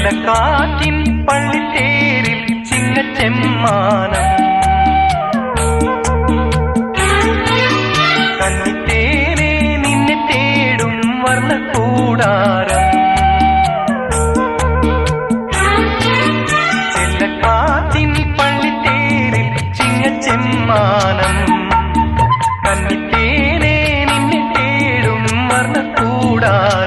ചെല്ലക്കാറ്റിൻ പള്ളിത്തേരിൽ ചിങ്ങച്ചെമ്മാനം കന്നിത്തേനെ നിന്നെ തേടും വർണ്ണക്കൂടാരം ചെല്ലക്കാറ്റിൻ പള്ളിത്തേരിൽ ചിങ്ങച്ചെമ്മാനം കന്നിത്തേനെ നിന്നെ തേടും വർണ്ണക്കൂടാരം